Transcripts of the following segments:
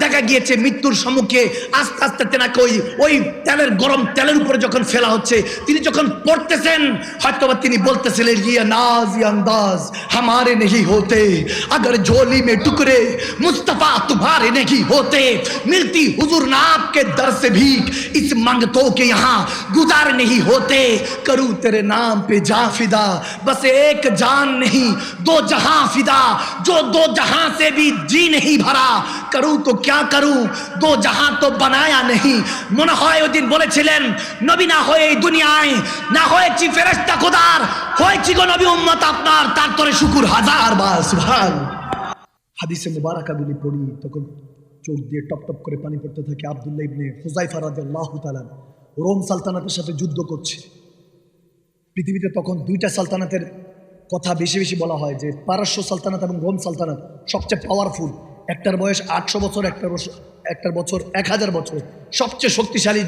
দেখা গিয়েছে মৃত্যুর সম্মুখে আস্তে আস্তে তেনাকে ওই তেলের গরম তেলের উপরে যখন ফেলা হচ্ছে, তিনি যখন পড়তেছেন হয়তোবা তিনি বলতেছিলেন ইয়ে নাজ ইয়ে আন্দাজ हमारे नहीं होते, अगर झोली में टुकड़े मुस्तफा तुम्हारे नहीं होते, मिलती हुजूर ना आपके दर से भीख, इस मंगतों के यहाँ गुजार नहीं होते, करूँ तेरे नाम पे जा फिदा, बस एक जान नहीं दो जहां फिदा, जो दो जहां से भी जी नहीं भरा, करूँ तो क्या करूँ दो जहां तो बनाया नहीं। মনে হয় ওই দিন বলেছিলেন নবী না হয়ে এই দুনিয়ায় না হয়েছি ফেরেশতা খোদার, হয়েছি গো নবী উম্মত আপনার, তার তোরে শুকুর হাজার বার সুবহান। হাদিসে মুবারাকাগুলি পড়ি তখন চোখ দিয়ে টপ টপ করে পানি পড়তে থাকে। আব্দুল্লাহ ইবনে হুযায়ফা রাদিয়াল্লাহু তাআলা রোম সালতানাতের সাথে যুদ্ধ করছে। পৃথিবীতে তখন দুইটা সালতানাতের কথা বেশি বেশি বলা হয়, যে পারস্য সালতানাত এবং রোম সালতানাত সবচেয়ে পাওয়ারফুল। একটার বয়স 800 বছর, একটার বছর 1000 বছর। সবচেয়ে শক্তিশালী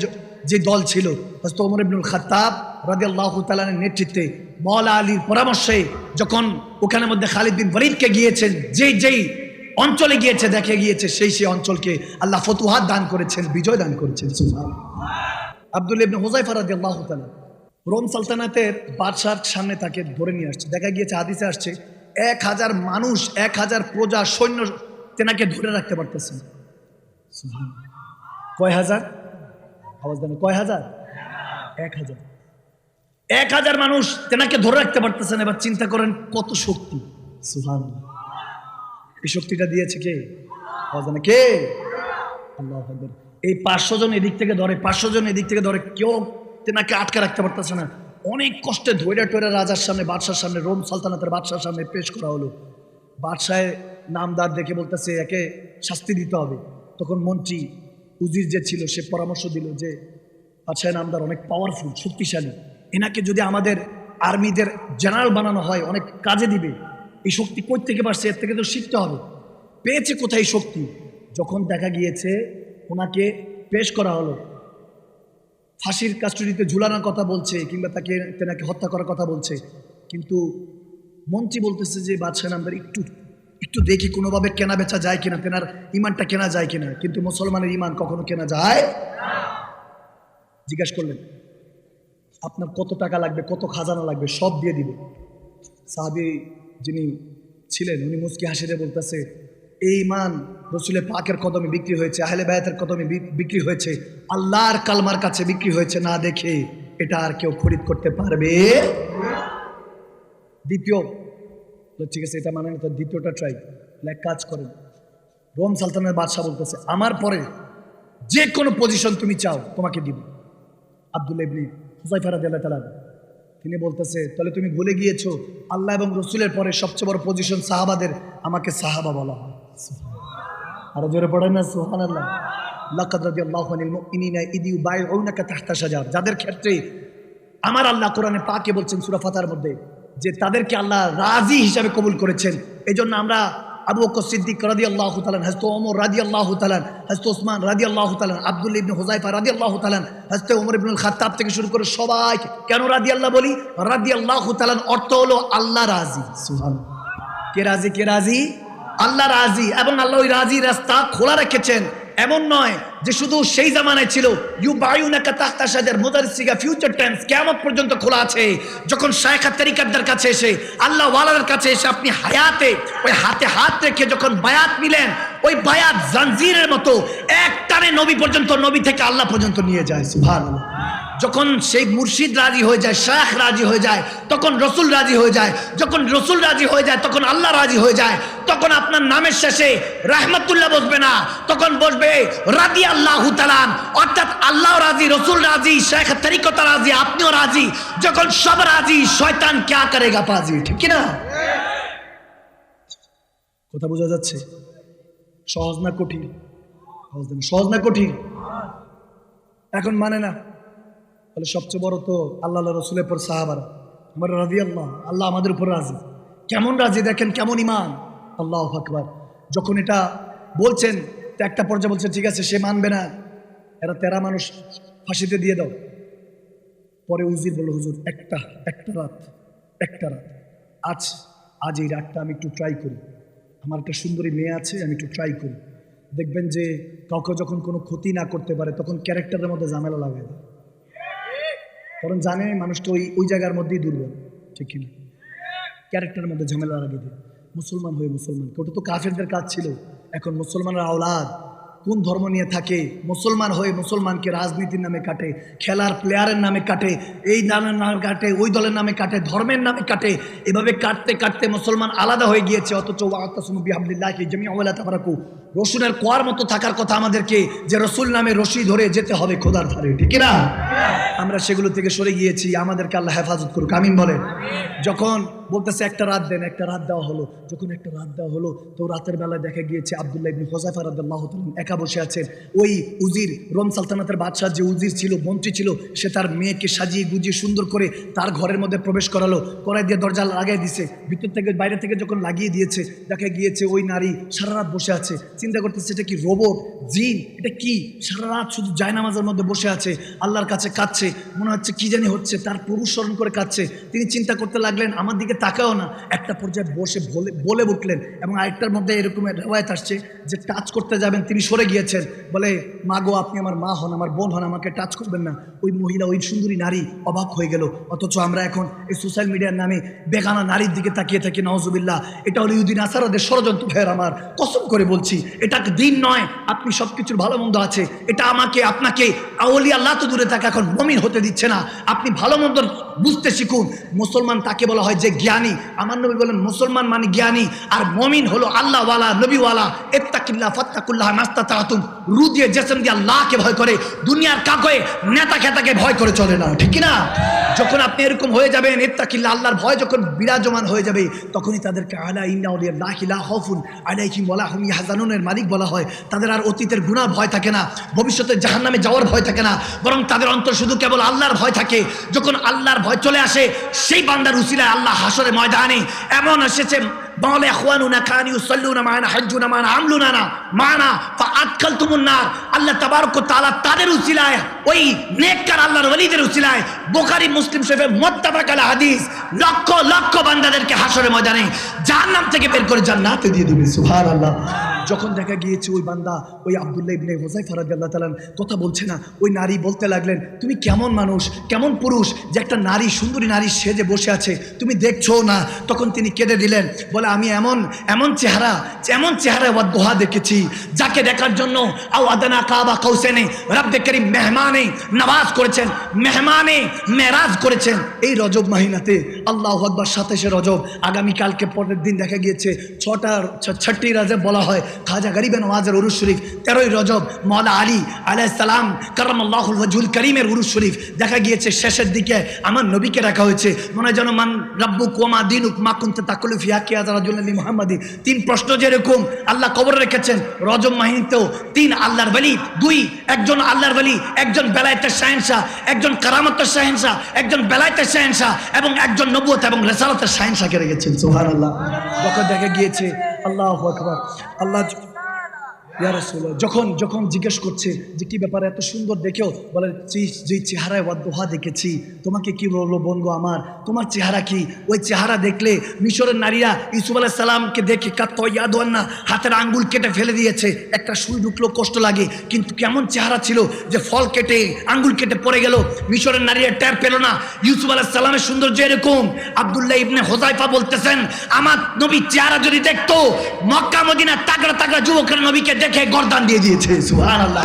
যে দল ছিল হযরত ওমর ইবনুল খাত্তাব রাদিয়াল্লাহু তাআলার নেতৃত্বে মাওলা আলীর পরামর্শে যখন ওখানের মধ্যে খালিদ বিন ওয়ালিদকে গিয়েছেন, যেই অঞ্চলে গিয়েছে দেখে গিয়েছে সেই অঞ্চলকে আল্লাহ ফতুহাত দান করেছেন, বিজয় দান করেছেন সুবহানাল্লাহ। আব্দুল্লাহ ইবনে হুযায়ফা রাদিয়াল্লাহু তাআলা রোম সালতানাতের বাদশার সামনে তাকে ধরে নিয়ে আসছে। দেখা গিয়েছে হাদিসে আসছে 1000 মানুষ 1000 প্রজা সৈন্য তেনাকে ধরে রাখতে পারতেছেন। কয় হাজার? আওয়াজ দেন, কয় হাজার? 1000। 1000 মানুষ তেনাকে ধরে রাখতে পারতেছেন। এবার চিন্তা করেন কত শক্তি। সুবহানাল্লাহ। এই শক্তিটা দিয়েছে কে? আওয়াজ দেন, কে? আল্লাহু আকবার। এই 500 জন এদিক থেকে ধরে, 500 জন এদিক থেকে ধরে, কেউ তেনাকে আটকে রাখতে পারতেছে না। অনেক কষ্টে ধৈর্য টৈরা রাজার সামনে, বাদশার সামনে, রোম সালতানাতের বাদশার সামনে পেশ করা হলো। বাদশাহ নামদার দেখে বলতেছে একে শাস্তি দিতে হবে। তখন মন্ত্রী উজির যে ছিল সে পরামর্শ দিল যে বাদশাহ নামদার অনেক পাওয়ারফুল, শক্তিশালী, এনাকে যদি আমাদের আর্মিদের জেনারেল বানানো হয় অনেক কাজে দিবে। এই শক্তি কই থেকে পারছে? এর থেকে তো শিখতে হবে। পেয়েছে কোথায় শক্তি? যখন দেখা গিয়েছে ওনাকে পেশ করা হলো, ফাঁসির কাস্টডিতে ঝুলানোর কথা বলছে কিংবা তেনাকে হত্যা করার কথা বলছে, কিন্তু মন্ত্রী বলতেছে যে বাদশাহ নামদার একটু দেখি কোনোভাবে কেনা বেচা যায় কিনা, তেনার ইমানটা কেনা যায় কিনা। কিন্তু মুসলমানের ইমান কখনো কেনা যায়? জিজ্ঞাসা করলেন আপনার কত টাকা লাগবে, কত খাজানা লাগবে, সব দিয়ে দিবে। সাহাবী যিনি ছিলেন উনি মুস্কি হাসিতে বলতেছে এই ইমান রসুলের পাকের কদমে বিক্রি হয়েছে, আহলে বায়াতের কদমে বিক্রি হয়েছে, আল্লাহর কালমার কাছে বিক্রি হয়েছে, না দেখে এটা আর কেউ খরিদ করতে পারবে? দ্বিতীয়, ঠিক আছে এটা মানে না, দ্বিতীয়টা ট্রাই। এক কাজ করেন, রোম সালতানের বাদশাহ বলতেছে আমার পরে যে কোনো পজিশন তুমি চাও তোমাকে দিব। আব্দুল্লাহ ইবনে হুযায়ফা রাদিয়াল্লাহু তাআলা তিনি বলতেছে তাহলে তুমি ভুলে গিয়েছো আল্লাহ এবং রসুলের পরে সবচেয়ে বড় পজিশন সাহাবাদের, আমাকে সাহাবা বলা হয়। আরো জোরে পড়েন না সুবহানাল্লাহ। লাকাদ রাদিয়াল্লাহু আনিল মুমিনিনা ইয ইউবাইউনাকা তাহতা শাজার, যাদের ক্ষেত্রে আমার আল্লাহ কোরআনে পাকে বলছেন সূরা ফাতহার মধ্যে যে তাদেরকে আল্লাহ রাজি হিসাবে কবুল করেছেন। এজন্য আমরা আবু বকর সিদ্দিক রাদিয়াল্লাহু তাআলা, হযরত ওমর রাদিয়াল্লাহু তাআলা, হযরত ওসমান রাদিয়াল্লাহু তাআলা, আব্দুল্লাহ ইবনে হুযায়ফা রাদিয়াল্লাহু তাআলা, হযরত ওমর ইবনুল খাত্তাব থেকে শুরু করে সবাই কেন রাদিয়াল্লাহু বলি? রাদিয়াল্লাহু তাআলার অর্থ হলো আল্লাহ রাজি। সুবহানাল্লাহ। কে রাজি? কে রাজি? আল্লাহ রাজি। এবং আল্লাহ ওই রাজি রাস্তা খোলা রেখেছেন। এমন নয় যে শুধু সেই জামানায় ছিল ইউবাইউনাকা তাহতা শাজার, মুদাররিসিগা ফিউচার টেন্স, কিয়ামত পর্যন্ত খোলা আছে। যখন শায়খ তরিকাতদের কাছে এসে, আল্লাহ ওয়ালাদের কাছে এসে আপনি হায়াতে ওই হাতে হাত রেখে যখন বায়াত নিলেন, ওই বায়াত জাঞ্জিরের মতো এক টানে নবী পর্যন্ত, নবী থেকে আল্লাহ পর্যন্ত নিয়ে যায়। সুবহানাল্লাহ। যখন সেই মুর্শিদ রাজি হয়ে যায়, শায়খ রাজি হয়ে যায়, তখন রসুল রাজি হয়ে যায়। যখন রসুল রাজি হয়ে যায় তখন আল্লাহ রাজি হয়ে যায়। তখন আপনার নামের শেষে রাহমাতুল্লাহ বসবে না, তখন বসবে রাদিয়াল্লাহু তাআলা, অর্থাৎ আল্লাহ রাজি, রসুল রাজি, শায়খ তরিকত রাজি, আপনিও রাজি। যখন সব রাজি, শয়তান क्या करेगा পাজি, ঠিক কি না? কথা বোঝা যাচ্ছে? সহজ না কঠিন? সহজ না কঠিন? এখন মানে না, তাহলে সবচেয়ে বড় তো আল্লাহ রসুলের পর সাহাবারা। আমার রাদিয়াল্লাহ, আল্লাহ আমাদের উপর রাজি। কেমন রাজি দেখেন, কেমন ইমান। আল্লাহু আকবার। যখন এটা বলছেন তো একটা পর্যায়ে বলছে ঠিক আছে সে মানবে না, এরা 13 মানুষ ফাঁসিতে দিয়ে দাও। পরে উজির বলল হুজুর একটা রাত আজ এই রাতটা আমি একটু ট্রাই করি, আমার একটা সুন্দরী মেয়ে আছে, আমি একটু ট্রাই করি। দেখবেন যে কাউকে যখন কোনো ক্ষতি না করতে পারে তখন ক্যারেক্টারের মধ্যে ঝামেলা লাগায় দেয়, কারণ জানে মানুষটা ওই ওই জায়গার মধ্যেই দুর্বল, ঠিক কিনা? ক্যারেক্টারের মধ্যে ঝামেলা লাগিয়ে দেয়। মুসলমান হয়ে মুসলমানকে, ওটা তো কাফেরদের কাজ ছিল। এখন মুসলমানের আওলাদ কোন ধর্ম নিয়ে থাকে, মুসলমান হয়ে মুসলমানকে রাজনীতির নামে কাটে, খেলার প্লেয়ারের নামে কাটে, এই নামের নামে কাটে, ওই দলের নামে কাটে, ধর্মের নামে কাটে। এভাবে কাটতে কাটতে মুসলমান আলাদা হয়ে গিয়েছে। অথচ ওয়াতাসিমু বিহাবলিল্লাহি জামিআন ওয়া লা তাফারাকু, রসুলের কোয়ার মতো থাকার কথা আমাদেরকে, যে রসুল নামে রশি ধরে যেতে হবে খোদার ধারে, ঠিক না? আমরা সেগুলো থেকে সরে গিয়েছি। আমাদেরকে আল্লাহ হেফাজত করুক, আমিন বলেন। যখন বলতেছে একটা রাত দেন, একটা রাত দেওয়া হলো। যখন একটা রাত দেওয়া হলো তো রাতের বেলায় দেখা গিয়েছে আব্দুল্লাহ ইবনে হুযায়ফা রাদিয়াল্লাহু তাআলা একা বসে আছেন। ওই উজির, রোম সালতানাতের বাদশাহ যে উজির ছিল, মন্ত্রী ছিল, সে তার মেয়েকে সাজিয়ে গুজিয়ে সুন্দর করে তার ঘরের মধ্যে প্রবেশ করালো, করাই দিয়ে দরজা লাগাই দিয়েছে। ভিতর থেকে বাইরে থেকে যখন লাগিয়ে দিয়েছে, দেখা গিয়েছে ওই নারী সারা রাত বসে আছে। চিন্তা করতেছে এটা কি রোবট, জিন, এটা কি? সারা রাত শুধু জায়নামাজের মধ্যে বসে আছে, আল্লাহর কাছে কাঁদছে, মনে হচ্ছে কি জানি হচ্ছে, তার প্রভু স্মরণ করে কাঁদছে। তিনি চিন্তা করতে লাগলেন আমার দিকে তাকাও না। একটা পর্যায়ে বসে বলে উঠলেন, এবং আরেকটার মধ্যে এরকম রেওয়ায়েত আসছে যে টাচ করতে যাবেন, তিনি সরে গিয়েছেন। বলে মা গো, আপনি আমার মা হন, আমার বোন হন, আমাকে টাচ করবেন না। ওই মহিলা, ওই সুন্দরী নারী অবাক হয়ে গেল। অথচ আমরা এখন এই সোশ্যাল মিডিয়ার নামে বেগানা নারীর দিকে তাকিয়ে থাকি, নাউজুবিল্লাহ। এটা হলো ইহুদি নাসারাদের ষড়যন্ত্র। ভাইয়ের আমার, কসম করে বলছি, এটা দিন নয়। আপনি সবকিছুর ভালো মন্দ আছে, এটা আমাকে আপনাকে আউলিয়া আল্লাহ তো দূরে থাকে, এখন মুমিন হতে দিচ্ছে না। আপনি ভালো মন্দ বুঝতে শিখুন। মুসলমান তাকে বলা হয় যে জ্ঞানী। আমার নবী বলেন মুসলমান মানে জ্ঞানী, আর মুমিন হলো আল্লাহওয়ালা, নবীওয়ালা। ইত্তাকিল্লাহ ফাত্তাকুল্লাহ মাস্তাতাতুম, রু দিয়ে জেসম দিয়ে আল্লাহকে ভয় করে, দুনিয়ার কাকে নেতা খেতাকে ভয় করে চলে না, ঠিক না? যখন আপনি এরকম হয়ে যাবেন, ইত্তাকিল্লাহ, আল্লাহর ভয় যখন বিরাজমান হয়ে যাবে, তখনই তাদেরকে আলা ইন্না আউলিয়াল্লাহি লা খাউফুন আলাইহিম ওয়া লা হুম ইয়াহজানুনের মালিক বলা হয়। তাদের আর অতীতের গুনাহ ভয় থাকে না, ভবিষ্যতে জাহান্নামে যাওয়ার ভয় থাকে না, বরং তাদের অন্তর শুধু কেবল আল্লাহর ভয় থাকে। যখন আল্লাহর ভয় চলে আসে, সেই বান্দার উসিলায় আল্লাহ হাসরে ময়দানে এমন এসেছে, বলে ইখওয়ানুনা কানু ইউসাল্লুনা মা'ানা হাজ্জুনা মা'ানা আমলুনা মা'ানা ফাআদখালতুমুন নার। আল্লাহ তাবারক ওয়া তাআলা তাদের উসিলায়, ওই নেককার আল্লাহর ওলিদের উসিলায়, বুখারী মুসলিম শরীফে মুত্তাফাক আলা হাদিস, লক্ষ লক্ষ বান্দাদেরকে হাসরে ময়দানে জাহান্নাম থেকে বের করে জান্নাতে দিয়ে দিবে, সুবহানাল্লাহ। যখন দেখা গিয়েছে ওই বান্দা, ওই আব্দুল্লাহ ইবনে হুযায়ফা রাদিয়াল্লাহু তাআলা কথা বলছে না, ওই নারী বলতে লাগলেন তুমি কেমন মানুষ, কেমন পুরুষ যে একটা নারী, সুন্দরী নারী সেজে বসে আছে, তুমি দেখছো না? তখন তিনি কেঁদে দিলেন, বলে আমি এমন এমন চেহারায় ওয়াদুহা দেখেছি, যাকে দেখার জন্য আও আদনা কাবা কাউসাইনে রব্বে করিম মেহমানে নওয়াজ করেছেন, মেহমানে মেরাজ করেছেন এই রজব মাহিনাতে। আল্লাহু আকবার, 27শে রজব। আগামীকালকে পরের দিন দেখা গিয়েছে 6টি রজব বলা হয়। খাজা গরিবে নওয়াজের উরুস শরীফ 13ই রজব, মাওলা আলী আলাইহিস সালাম কারামাল্লাহুল ওয়াজহুল করিমের উরুস শরীফ। দেখা গিয়েছে শেষের দিকে আমার নবীকে রাখা হয়েছে, মনে হয় যেন মান রাব্বুক ওয়া মা দীনুক মা কুনতা তাকুলু ফি হাক্কি হাযা রাজুলান মুহাম্মাদি। 3 প্রশ্ন যেরকম আল্লাহ কবর রেখেছেন রজব মাহিনাতেও, 3 আল্লাহর ওলি, 2 একজন আল্লাহর ওলি, একজন বেলায়েতের শাহেনশাহ, একজন কারামতের শাহেনশাহ, একজন বেলায়েতের শাহেনশাহ, এবং একজন নবুয়ত এবং রিসালাতের শাহেনশাহকে রেখেছেন, সুবহানাল্লাহ। যখন দেখা গিয়েছে, আল্লাহু আকবার, আল্লাহ ইয়া রাসূলুল্লাহ যখন জিজ্ঞেস করছে যে কি ব্যাপারে এত সুন্দর দেখেও, বলে যে চেহারায় ওয়াদুহা দেখেছি, তোমাকে কি বলবো বোন গো আমার, তোমার চেহারা কি? ওই চেহারা দেখলে মিশরের নারীরা ইউসুফ আলাইহিস সালামকে দেখে কাত্তা ইয়াদওয়ান্না, হাতের আঙ্গুল কেটে ফেলে দিয়েছে, একটা সুই ঢুকলো কষ্ট লাগে, কিন্তু কেমন চেহারা ছিল যে ফল কেটে আঙ্গুল কেটে পড়ে গেল, মিশরের নারীরা টের পেল না। ইউসুফ আলাইহিস সালামের সৌন্দর্য এরকম। আব্দুল্লাহ ইবনে হুযায়ফা বলতেছেন, আমার নবীর চেহারা যদি দেখতো, মক্কা মদিনা তাগড়া তাগড়া যুবকের নবীকে দেখে গর্দান দিয়ে দিয়েছে, সুবহানাল্লাহ।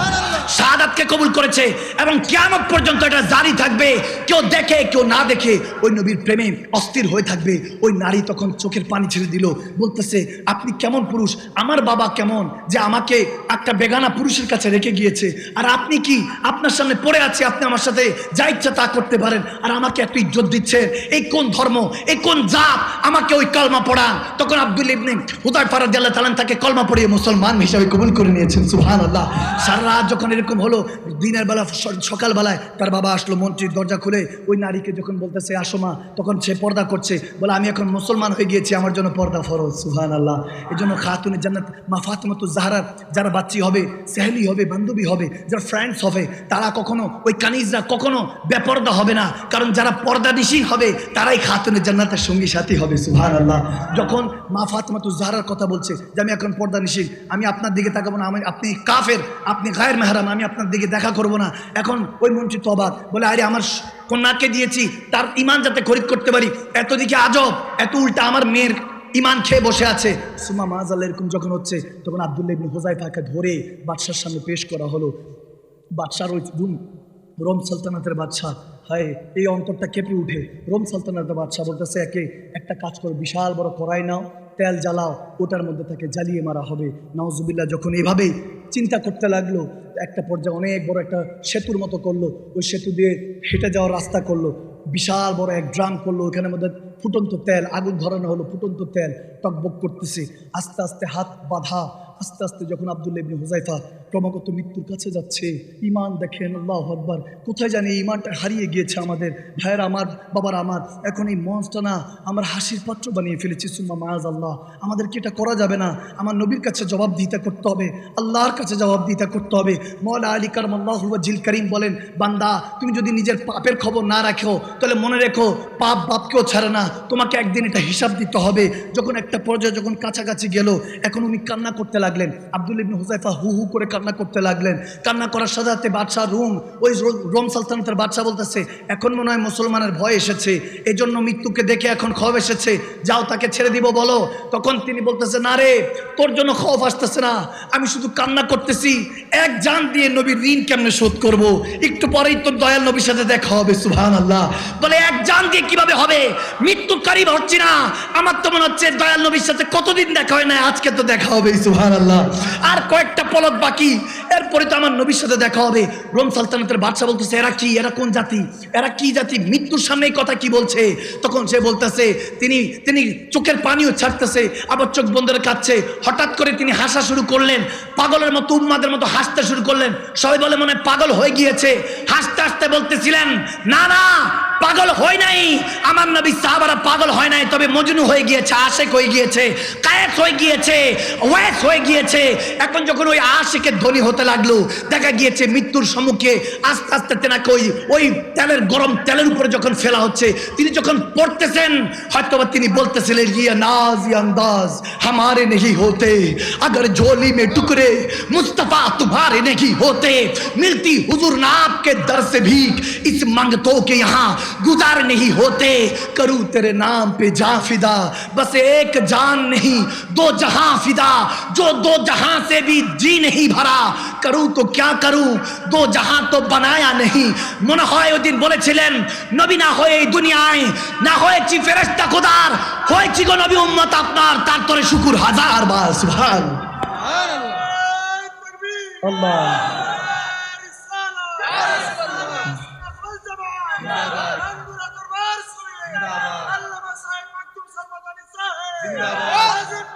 শাহাদাতকে কবুল করেছে, এবং কিয়ামত পর্যন্ত এটা জারি থাকবে। কেউ দেখে কেউ না দেখে ওই নবীর প্রেমে অস্থির হয়ে থাকবে। ওই নারী তখন চোখের পানি ছেড়ে দিল, বলতেছে আপনি কেমন পুরুষ, আমার বাবা কেমন যে আমাকে একটা বেগানা পুরুষের কাছে রেখে গিয়েছে, আর আপনি কি, আপনার সামনে পড়ে আছে, আপনি আমার সাথে যা ইচ্ছা তা করতে পারেন, আর আমাকে এত ইজ্জত দিচ্ছেন, এই কোন ধর্ম, এই কোন জাত, আমাকে ওই কলমা পড়ান। তখন আব্দুল্লাহ ইবনে হুযায়ফা রাদিয়াল্লাহু তাআলা তাকে কলমা পড়িয়ে মুসলমান হিসেবে কবুল করে নিয়েছেন, সুবহানাল্লাহ। সারা রাত যখন এরকম হলো, দিনের বেলা সকালবেলায় তার বাবা আসলো, মন্ত্রীর দরজা খুলে ওই নারীকে যখন বলতেছে আসো মা, তখন সে পর্দা করছে, বলে আমি এখন মুসলমান হয়ে গিয়েছি, আমার জন্য পর্দা ফরজ। সুবহানাল্লাহ। এই জন্য খাতুনে জান্নাত মা ফাতেমাতুজ জাহরার যারা বাচ্চি হবে, সেহেলি হবে, বান্ধবী হবে, যারা ফ্রেন্ডস হবে, তারা কখনো ওই কানিজরা কখনো বেপর্দা হবে না, কারণ যারা পর্দানিশীন হবে তারাই খাতুনে জান্নাতের সঙ্গী সাথী হবে। সুবহানাল্লাহ। যখন মা ফাতেমাতুজ জাহরার কথা বলছে যে আমি এখন পর্দানিশীন, আমি আপনার দিকে তাকাবো না, আপনি কাফের, আপনি গায়ের মেহরাম, আমি আপনার দিকে দেখা করব না। এখন ওই মন্ত্রী তো অবাক, বলে আরে আমার কন্যাকে দিয়েছি তার ইমান যাতে খরিদ করতে পারি, এত দিকে আজব, এত উল্টা আমার মেয়ের ইমান খেয়ে বসে আছে। সুমা মাজাল এরকম যখন হচ্ছে, তখন আব্দুল্লাহ ইবনে হুযায়ফাকে ধরে বাদশার সামনে পেশ করা হলো। বাদশার ওই রোম সালতানাতের বাদশাহ, হায় এই অন্তরটা কেঁপে উঠে। রোম সালতানাতের বাদশাহ বলতেছে একে একটা কাজ করো, বিশাল বড় কড়াই নাও, তেল জ্বালাও, ওটার মধ্যে তাকে জ্বালিয়ে মারা হবে। নাউজুবিল্লাহ। যখন এভাবেই চিন্তা করতে লাগলো, একটা পর্যায়ে অনেক বড় একটা সেতুর মতো করলো, ওই সেতু দিয়ে হেঁটে যাওয়ার রাস্তা করলো, বিশাল বড় এক ড্রাম করলো, ওখানের মধ্যে ফুটন্ত তেল, আগুন ধরানো হলো, ফুটন্ত তেল টকবক করতেছে। আস্তে আস্তে হাত বাঁধা, আস্তে আস্তে যখন আব্দুল্লাহ ইবনে হুযায়ফা ক্রমাগত মৃত্যুর কাছে যাচ্ছে, ইমান দেখেন, আল্লাহু আকবার, কোথায় জানি ইমানটা হারিয়ে গিয়েছে আমাদের ভাইয়ের, আমার বাবার, আমার এখন এই মঞ্চটা না আমার হাসির পাত্র বানিয়ে ফেলেছি। সুম্মা মাআযাল্লাহ, আমাদেরকে এটা করা যাবে না। আমার নবীর কাছে জবাবদিহিতা করতে হবে, আল্লাহর কাছে জবাবদিহিতা করতে হবে। মওলা আলী কারামাল্লাহু ওয়াজহিল কারীম বলেন, বান্দা তুমি যদি নিজের পাপের খবর না রাখো, তাহলে মনে রেখো পাপ বাপকেও ছাড়ে না, তোমাকে একদিন এটা হিসাব দিতে হবে। যখন একটা পর্যায়ে যখন কাছাকাছি গেল, এখন উনি কান্না করতে লাগলেন। আব্দুল্লাহ ইবনে হুযায়ফা হু হু করে কান্না করতে লাগলেন। কান্না করার সাথে সাথে বাদশাহ রোম সালতানাতের বাদশাহ বলতেছে এখন মনে হয় মুসলমানের ভয় এসেছে, এই জন্য মৃত্যুকে দেখে এখন খবর এসেছে, যাও তাকে ছেড়ে দিব বলো। তখন তিনি বলতেছে না রে, তোর জন্য খবর আসতেছে না, আমি শুধু কান্না করতেছি, এক জান দিয়ে নবীর ঋণ কেমনে শোধ করব, একটু পরেই তোর দয়াল নবীর সাথে দেখা হবে। সুবহানাল্লাহ। বলে এক জান দিয়ে কিভাবে হবে, মৃত্যু কারিব হচ্ছে না, আমার তো মনে হচ্ছে দয়াল নবীর সাথে কতদিন দেখা হয় না, আজকে তো দেখা হবে। সুবহানাল্লাহ। আর কয়েকটা পলক বাকি, এরপরে তো আমার নবীর সাথে দেখা হবে। রোম সালতানাতের বাদশাহ বলতেছে এরা কি, এরা কোন জাতি, এরা কি জাতি, মৃত্যুর সামনে কথা কি বলছে। তখন সে বলতেছে তিনি চোখের পানিও ছাড়তেছে, আবার চোখ বন্ধ করে কাঁদছে। হঠাৎ করে তিনি হাসা শুরু করলেন, পাগলের মতো উম্মাদের মতো হাসতে শুরু করলেন। সবাই বলে মনে পাগল হয়ে গিয়েছে। হাসতে হাসতে বলতেছিলেন না না, পাগল হয় নাই, আমার নবী সাহাবারা পাগল হয় নাই, তবে মজনু হয়ে গিয়েছে, আশেক হয়ে গিয়েছে, কায়েস হয়ে গিয়েছে, ওয়াইস হয়ে গিয়েছে। এখন যখন ওই আশেকের ধ্বনি হতে লাগলো, দেখা গিয়েছে মৃত্যুর সম্মুখে আস্তে আস্তে তেনাকে ওই তেলের গরম তেলের উপরে যখন ফেলা হচ্ছে, তিনি যখন পড়তেছেন, হয়তো তিনি বলতেছিলেন ইয়া নাজ ইয়া আন্দাজ हमारे नहीं होते, अगर झोली में टुकड़े मुस्तफा तुम्हारे नहीं होते, मिलती हुजूर नाप के दर से भी इस मंगतों के यहाँ गुजार नहीं होते, करूँ तेरे नाम पे जा फिदा, बस एक जान नहीं दो जहां फिदा, जो दो जहां से भी जी नहीं भरा, करूँ तो क्या करूँ दो जहां तो बनाया नहीं। মনে হয় ওই দিন বলেছিলেন নবী না হয়ে এই দুনিয়ায় না হয়েছি ফেরেশতা খোদার, হয়েছি গো নবী উম্মত আপনার, তার তোরে শুকুর হাজার বার। সুবহানাল্লাহ। আল্লাহ জিন্দাবাদ।